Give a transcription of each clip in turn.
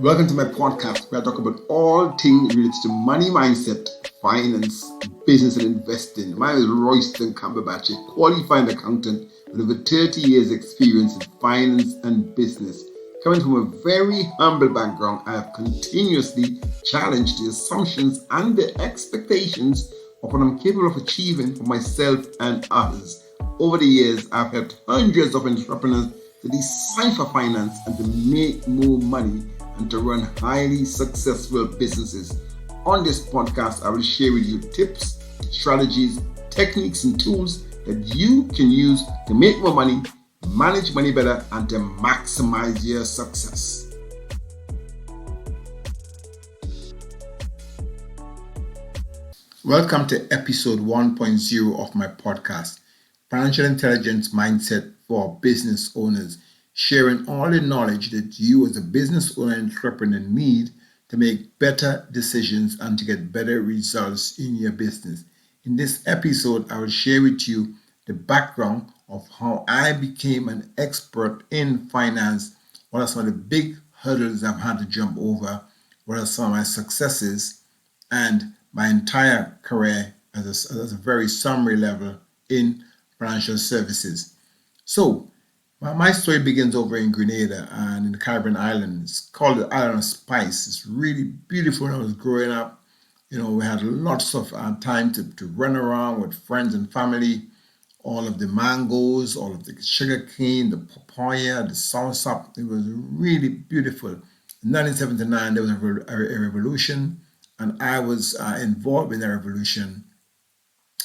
Welcome to my podcast where I talk about all things related to money mindset, finance, business, and investing. My name is Royston Cumberbatch, a qualified accountant with over 30 years' experience in finance and business. Coming from a very humble background, I have continuously challenged the assumptions and the expectations of what I'm capable of achieving for myself and others. Over the years, I've helped hundreds of entrepreneurs to decipher finance and to make more money and to run highly successful businesses. On this podcast, I will share with you tips, strategies, techniques, and tools that you can use to make more money, manage money better, and to maximize your success. Welcome to episode 1.0 of my podcast, Financial Intelligence Mindset for Business Owners, sharing all the knowledge that you as a business owner and entrepreneur need to make better decisions and to get better results in your business. In this episode, I will share with you the background of how I became an expert in finance, what are some of the big hurdles I've had to jump over, what are some of my successes, and my entire career as a very summary level in financial services. So, my story begins over in Grenada and in the Caribbean islands. It's called the Island of Spice. It's really beautiful. When I was growing up, we had lots of time to run around with friends and family. All of the mangoes, all of the sugar cane, the papaya, the soursop. It was really beautiful. In 1979, there was a revolution, and I was involved in the revolution.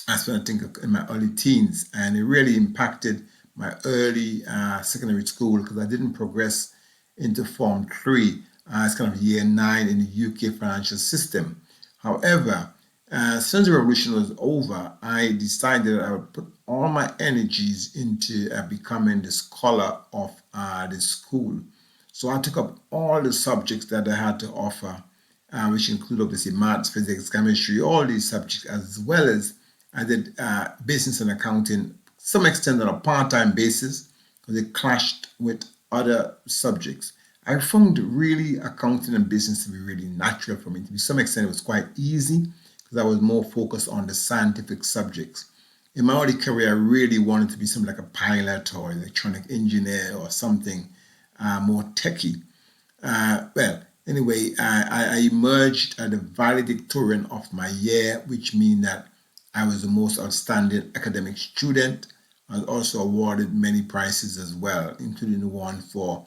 I think in my early teens, and it really impacted my early secondary school because I didn't progress into Form 3. It's kind of year 9 in the UK financial system. However, since the revolution was over, I decided I would put all my energies into becoming the scholar of the school. So I took up all the subjects that I had to offer, which include obviously maths, physics, chemistry, all these subjects, as well as I did business and accounting, some extent on a part-time basis, because it clashed with other subjects. I found really accounting and business to be really natural for me. To some extent, it was quite easy because I was more focused on the scientific subjects. In my early career, I really wanted to be something like a pilot or electronic engineer or something more techie. Anyway, I emerged at the valedictorian of my year, which means that I was the most outstanding academic student. I was also awarded many prizes as well, including the one for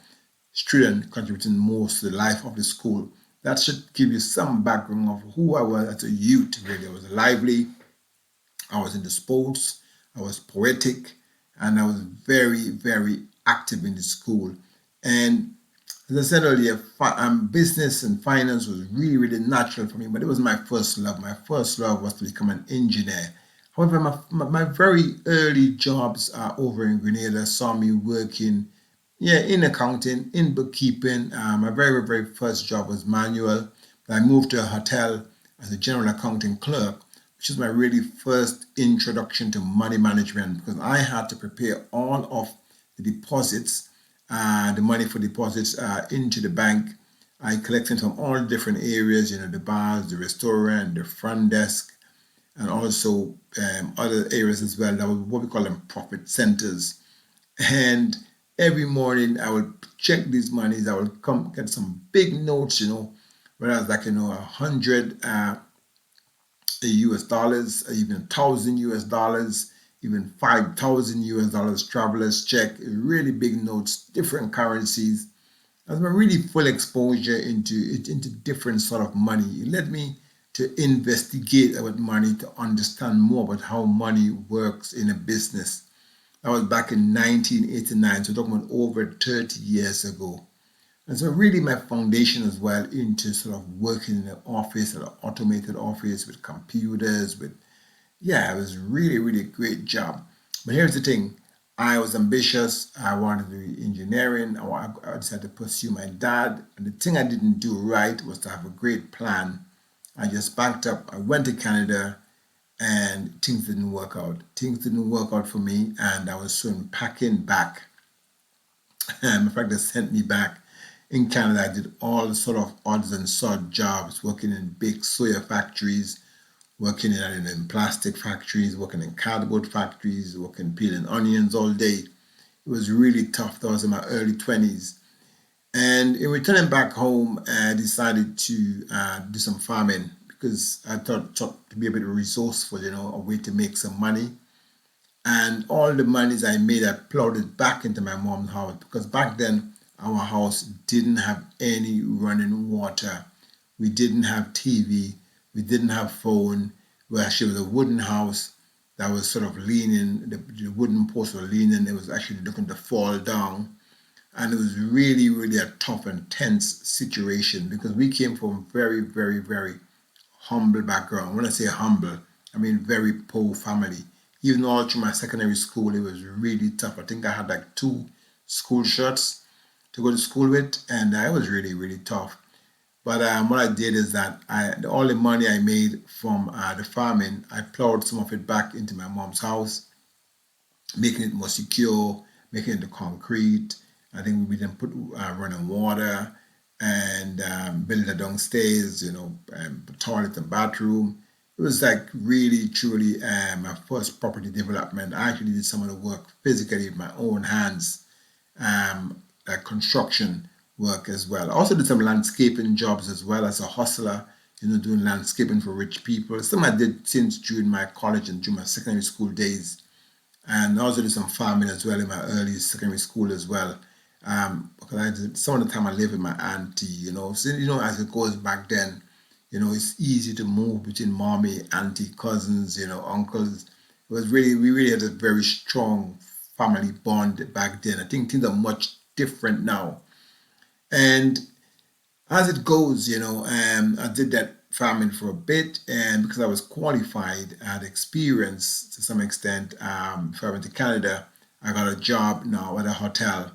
student contributing most to the life of the school. That should give you some background of who I was as a youth, really. I was lively, I was into sports, I was poetic, and I was very, very active in the school. And as I said earlier, business and finance was really, really natural for me, but it was my first love. My first love was to become an engineer. However, my very early jobs over in Grenada saw me working in accounting, in bookkeeping. My very, very first job was manual. I moved to a hotel as a general accounting clerk, which was my really first introduction to money management because I had to prepare all of the deposits, the money for deposits into the bank. I collected from all different areas, the bars, the restaurant, the front desk, and also other areas as well. That was what we call them profit centers. And every morning I would check these monies. I would come get some big notes, whereas like 100 US dollars, even 1,000 US dollars, even 5,000 US dollars travelers check, really big notes, different currencies. That's my really full exposure into different sort of money. It led me to investigate about money, to understand more about how money works in a business. That was back in 1989, so talking about over 30 years ago. And so really my foundation as well into sort of working in an office, an automated office with computers, it was really, really a great job. But here's the thing. I was ambitious. I wanted to do engineering. I decided to pursue my dad. And the thing I didn't do right was to have a great plan. I just backed up. I went to Canada and things didn't work out. Things didn't work out for me. And I was soon packing back. In fact, they sent me back In Canada, I did all sort of odds and sod jobs, working in big soya factories, working in plastic factories, working in cardboard factories, working peeling onions all day. It was really tough. That was in my early 20s. And in returning back home, I decided to do some farming because I thought to be a bit resourceful, a way to make some money. And all the monies I made, I plowed it back into my mom's house because back then our house didn't have any running water. We didn't have TV. We didn't have phone. Well, actually, it was a wooden house that was sort of leaning. The wooden posts were leaning. It was actually looking to fall down. And it was really, really a tough and tense situation because we came from very, very, very humble background. When I say humble, I mean very poor family. Even all through my secondary school, it was really tough. I think I had like two school shirts to go to school with, and it was really, really tough. But what I did is that all the money I made from the farming, I plowed some of it back into my mom's house, making it more secure, making it the concrete. I think we then put running water and build it downstairs, toilet and bathroom. It was like really, truly my first property development. I actually did some of the work physically with my own hands, like construction work as well. I also did some landscaping jobs as well as a hustler, doing landscaping for rich people. Some I did since during my college and during my secondary school days. And I also did some farming as well in my early secondary school as well. Because I did some of the time I lived with my auntie, So as it goes back then, it's easy to move between mommy, auntie, cousins, uncles. It was really we really had a very strong family bond back then. I think things are much different now. And as it goes, I did that farming for a bit, and because I was qualified, I had experience to some extent. Before I went to Canada, I got a job now at a hotel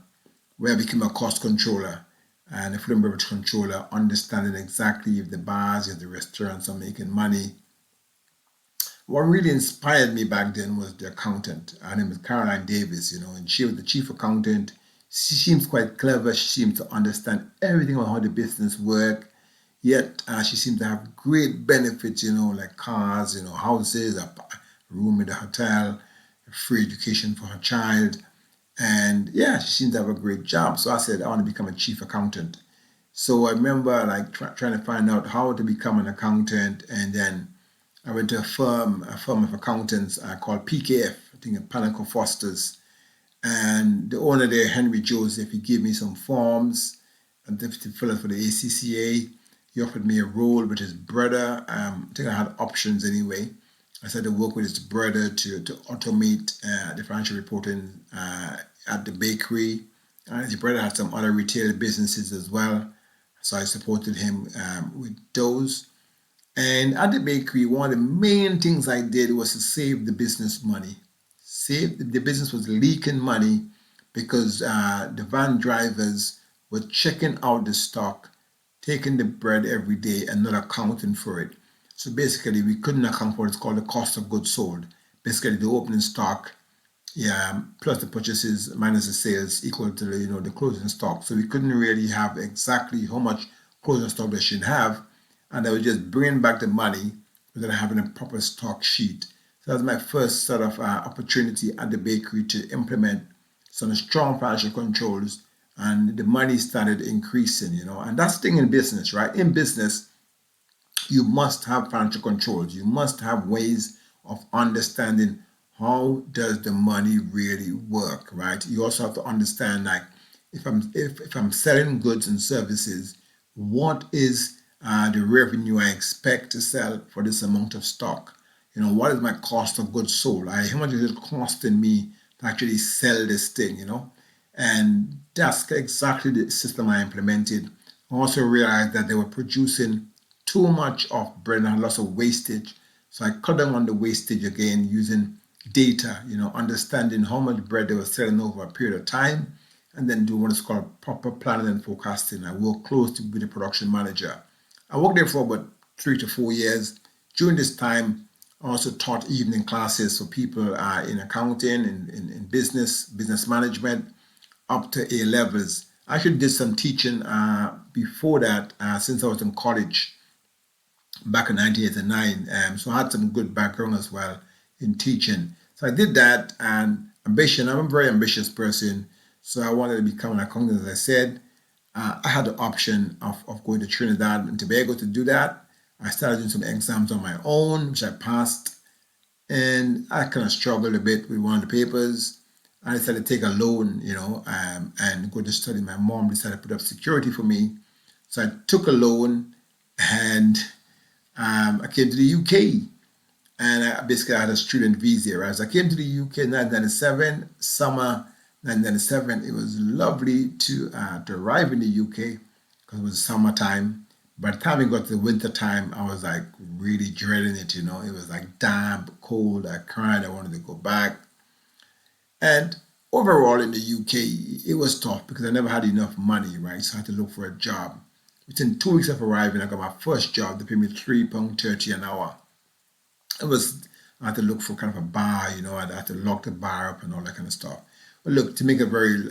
where I became a cost controller and a food and beverage controller, understanding exactly if the bars, if the restaurants are making money. What really inspired me back then was the accountant. Her name is Caroline Davis, and she was the chief accountant. She seems quite clever. She seems to understand everything about how the business work. Yet she seems to have great benefits, like cars, houses, a room in the hotel, free education for her child. And yeah, she seemed to have a great job. So I said, I want to become a chief accountant. So I remember like trying to find out how to become an accountant. And then I went to a firm of accountants called PKF, I think in Panaco Fosters. And the owner there, Henry Joseph, he gave me some forms and to fill out for the ACCA. He offered me a role with his brother. I think I had options anyway. I started to work with his brother to automate the financial reporting at the bakery. His brother had some other retail businesses as well. So I supported him with those. And at the bakery, one of the main things I did was to save the business money. The business was leaking money because the van drivers were checking out the stock, taking the bread every day and not accounting for it. So basically, we couldn't account for what's called the cost of goods sold. Basically, the opening stock, yeah, plus the purchases minus the sales equal to the closing stock. So we couldn't really have exactly how much closing stock they should have, and I was just bringing back the money without having a proper stock sheet. So that was my first sort of opportunity at the bakery to implement some strong financial controls, and the money started increasing. And that's the thing in business, right? In business, you must have financial controls. You must have ways of understanding how does the money really work, right? You also have to understand like if I'm selling goods and services, what is the revenue I expect to sell for this amount of stock? What is my cost of goods sold? How much is it costing me to actually sell this thing? And that's exactly the system I implemented. I also realized that they were producing too much of bread and had lots of wastage. So I cut down on the wastage again using data, understanding how much bread they were selling over a period of time, and then do what is called proper planning and forecasting. I work closely with the production manager. I worked there for about 3 to 4 years. During this time, I also taught evening classes for people in accounting, in business management, up to A levels. I actually did some teaching before that since I was in college back in 1989. So I had some good background as well in teaching. So I did that, and ambition. I'm a very ambitious person, so I wanted to become an accountant. As I said, I had the option of going to Trinidad and Tobago to do that. I started doing some exams on my own, which I passed, and I kind of struggled a bit with one of the papers. I decided to take a loan, and go to study. My mom decided to put up security for me, so I took a loan, and I came to the UK, and I basically had a student visa. Right, so I came to the UK in 1997, summer 1997. It was lovely to arrive in the UK because it was summertime. By the time we got to the winter time, I was like really dreading it. It was like damp, cold. I cried. I wanted to go back. And overall in the UK, it was tough because I never had enough money, right? So I had to look for a job. Within 2 weeks of arriving, I got my first job. They paid me £3.30 an hour. It was, I had to look for kind of a bar, I had to lock the bar up and all that kind of stuff. But look, to make a very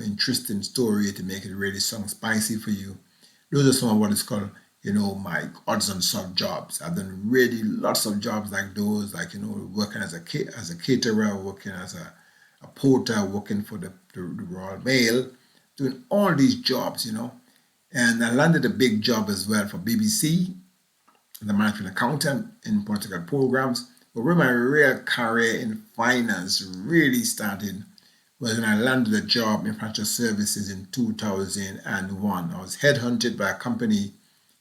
interesting story, to make it really sound spicy for you, those are some of what is called, my odds and soft jobs. I've done really lots of jobs like those, like, working as a caterer, working as a porter, working for the Royal Mail, doing all these jobs. And I landed a big job as well for BBC, the management accountant in political programs. But where my real career in finance really started was when I landed a job in financial services in 2001. I was headhunted by a company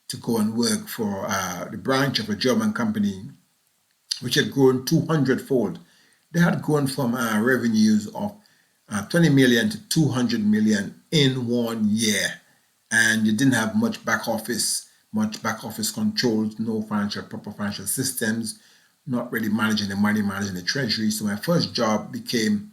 to go and work for the branch of a German company, which had grown 200-fold. They had grown from revenues of 20 million to 200 million in 1 year. And you didn't have much back office controls, no proper financial systems, not really managing the money, managing the treasury. So my first job became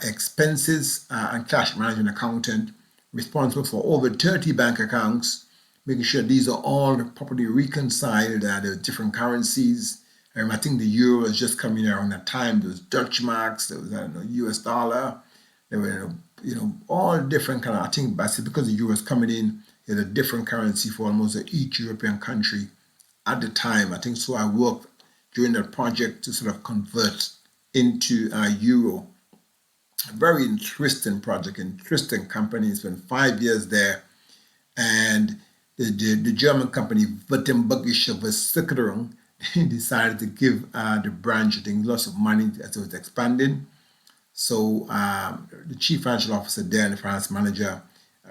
expenses and cash management accountant, responsible for over 30 bank accounts, making sure these are all properly reconciled, the different currencies. I think the euro was just coming around that time. There was Dutch marks, there was US dollar, there were all different kind of. I think because the euro was coming in, there's a different currency for almost each European country at the time. I think so. I worked during that project to sort of convert into euro. A very interesting project, interesting company. Spent 5 years there, and the German company Württembergische Versicherung decided to give the branch, I think, lots of money as it was expanding. So the chief financial officer there and the finance manager,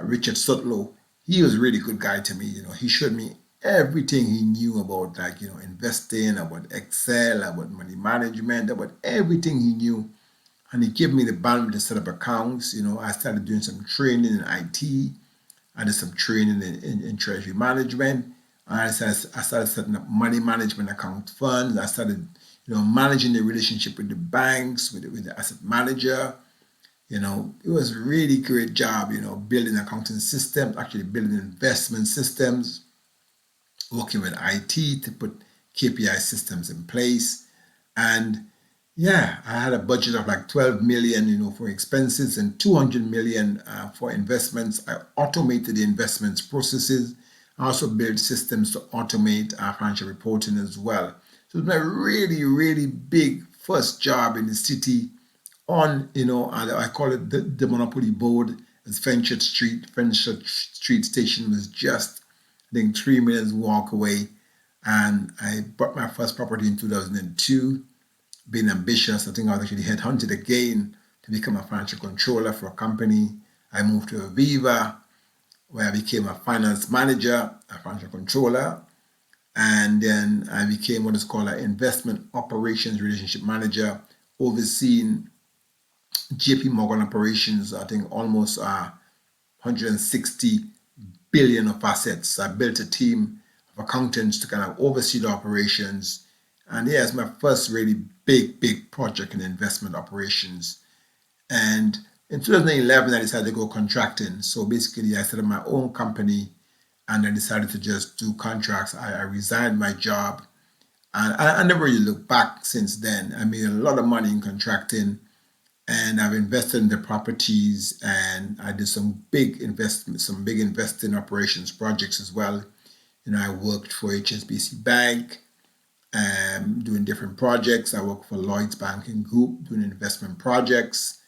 Richard Sutlow, he was a really good guy to me. He showed me everything he knew about, like, investing, about Excel, about money management, about everything he knew. And he gave me the bandwidth to set up accounts. I started doing some training in IT. I did some training in treasury management. I started setting up money management account funds. I started, managing the relationship with the banks, with the asset manager. It was a really great job, building accounting systems, actually building investment systems, working with IT to put KPI systems in place. And yeah, I had a budget of like 12 million, for expenses and 200 million for investments. I automated the investments processes. I also built systems to automate financial reporting as well. So it was my really, really big first job in the city on, I call it the Monopoly Board, as Fenchurch Street. Fenchurch Street station was just, I think, 3 minutes walk away. And I bought my first property in 2002. Being ambitious, I think I was actually headhunted again to become a financial controller for a company. I moved to Aviva, where I became a finance manager, a financial controller, and then I became what is called an investment operations relationship manager, overseeing JP Morgan operations. I think almost 160 billion of assets. I built a team of accountants to kind of oversee the operations. And yeah, it's my first really big project in investment operations. And in 2011, I decided to go contracting. So basically, I set up my own company and I decided to just do contracts. I resigned my job, and I never really looked back since then. I made a lot of money in contracting. and I've invested in the properties, and I did some big investments, some big investing operations projects as well. I worked for HSBC Bank, doing different projects. I worked for Lloyd's Banking Group doing investment projects.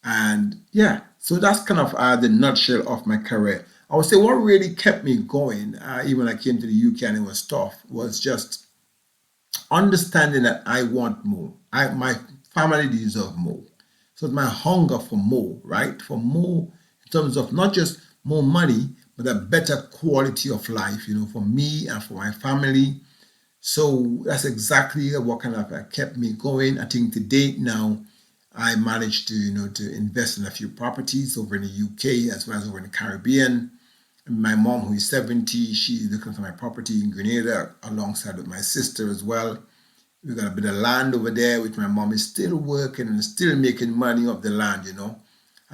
And yeah, so that's kind of the nutshell of my career. I would say what really kept me going, even when I came to the UK and it was tough, was just understanding that I want more. My family deserve more. So it's my hunger for more, right? For more in terms of not just more money, but a better quality of life, for me and for my family. So that's exactly what kind of kept me going. I think to date now, I managed to, to invest in a few properties over in the UK as well as over in the Caribbean. And my mom, who is 70, she's looking for my property in Grenada alongside with my sister as well. We got a bit of land over there, which my mom is still working and still making money off the land.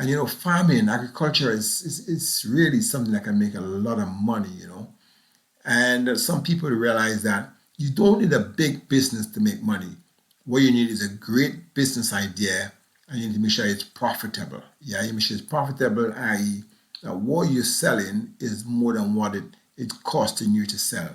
And farming, agriculture is really something that can make a lot of money. And some people realize that you don't need a big business to make money. What you need is a great business idea, and you need to make sure it's profitable. Yeah, you make sure it's profitable, i.e., that what you're selling is more than what it's costing you to sell.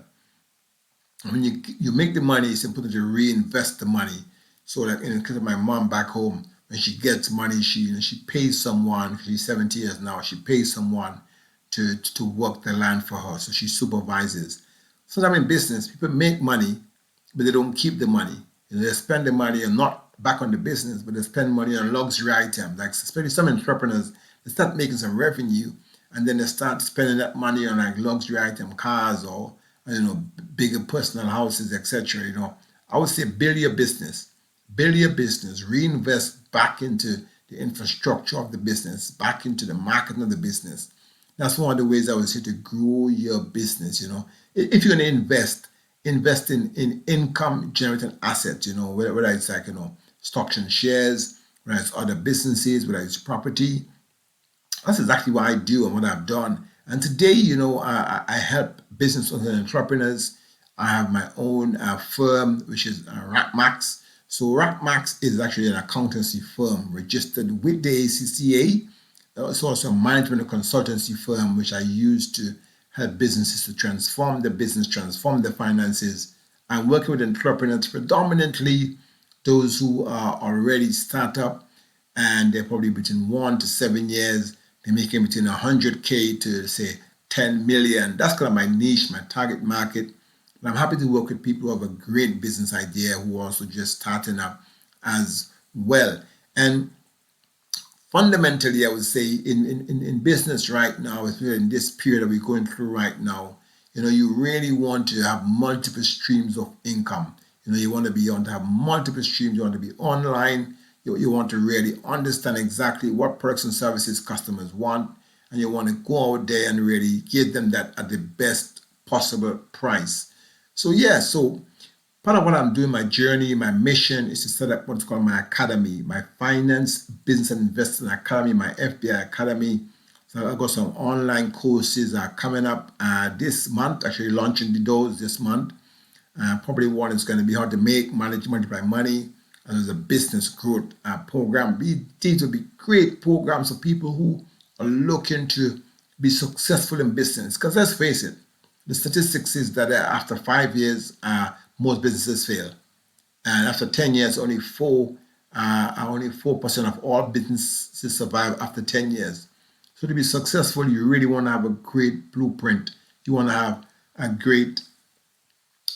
When you make the money, it's important to reinvest the money. So, like in the case of my mom back home, when she gets money, she pays someone. She's 70 years now. She pays someone to work the land for her. So she supervises. So I'm in business. People make money, but they don't keep the money. They spend the money and not back on the business, but they spend money on luxury items. Like especially some entrepreneurs, they start making some revenue, and then they start spending that money on like luxury item cars or bigger personal houses, etc. I would say build your business, reinvest back into the infrastructure of the business, back into the marketing of the business. That's one of the ways I would say to grow your business. If you're going to invest in income generating assets, whether it's like, stocks and shares, whether it's other businesses, whether it's property. That's exactly what I do and what I've done. And today, I help business owners and entrepreneurs. I have my own firm, which is RackMax. So RackMax is actually an accountancy firm registered with the ACCA. It's also a management and consultancy firm, which I use to help businesses to transform the business, transform their finances. I'm working with entrepreneurs, predominantly those who are already startup, and they're probably between 1 to 7 years. They're making between 100K to say 10 million. That's kind of my niche, my target market. But I'm happy to work with people who have a great business idea who are also just starting up as well. And fundamentally, I would say in business right now, especially in this period that we're going through right now, you really want to have multiple streams of income. You want to have multiple streams. You want to be online. You want to really understand exactly what products and services customers want, and you want to go out there and really give them that at the best possible price. So part of what I'm doing, my journey, my mission is to set up what's called my academy, my Finance, Business and Investing Academy, my FBI Academy. So I've got some online courses coming up this month, actually launching the doors this month. Probably one is going to be how to manage, multiply money. And there's a business growth program. These will be great programs for people who are looking to be successful in business. Because let's face it, the statistics is that after 5 years, most businesses fail, and after 10 years, only 4% of all businesses survive after 10 years. So to be successful, you really want to have a great blueprint. You want to have a great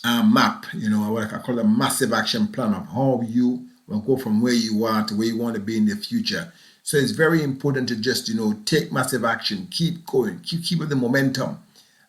map, what I call a massive action plan of how you will go from where you are to where you want to be in the future. So it's very important to just, take massive action, keep going, keep with the momentum.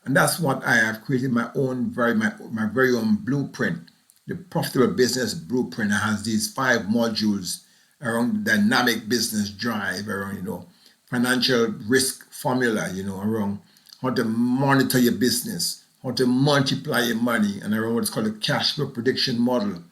And that's what I have created my very own blueprint, the profitable business blueprint. It has these 5 modules around dynamic business drive, around, financial risk formula, around how to monitor your business, how to multiply your money, and around what's called a cash flow prediction model.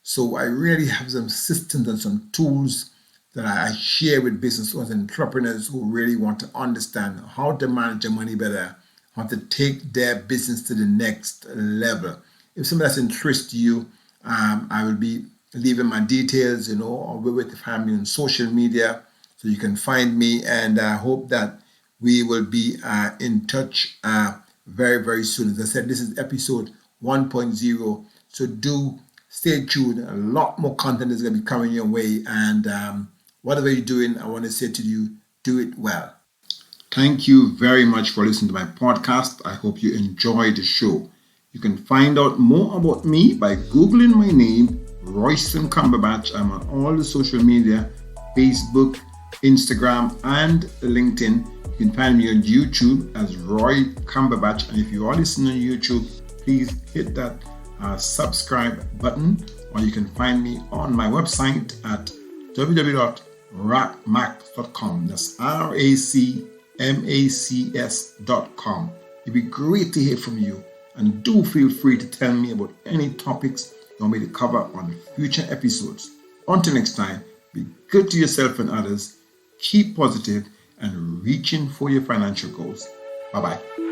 So I really have some systems and some tools that I share with business owners and entrepreneurs who really want to understand how to manage their money better, how to take their business to the next level. If something that's interest you, I will be leaving my details, or with the family on social media so you can find me. And I hope that we will be in touch very, very soon. As I said, this is episode 1.0. So do stay tuned. A lot more content is going to be coming your way. And whatever you're doing, I want to say to you, do it well. Thank you very much for listening to my podcast. I hope you enjoyed the show. You can find out more about me by Googling my name, Royston Cumberbatch. I'm on all the social media, Facebook, Instagram, and LinkedIn. You can find me on YouTube as Roy Cumberbatch. And if you are listening on YouTube, please hit that subscribe button, or you can find me on my website at www.racmacs.com. That's RACMACS.com. It'd be great to hear from you, and do feel free to tell me about any topics you want me to cover on future episodes. Until next time, be good to yourself and others, keep positive, and reaching for your financial goals. Bye-bye.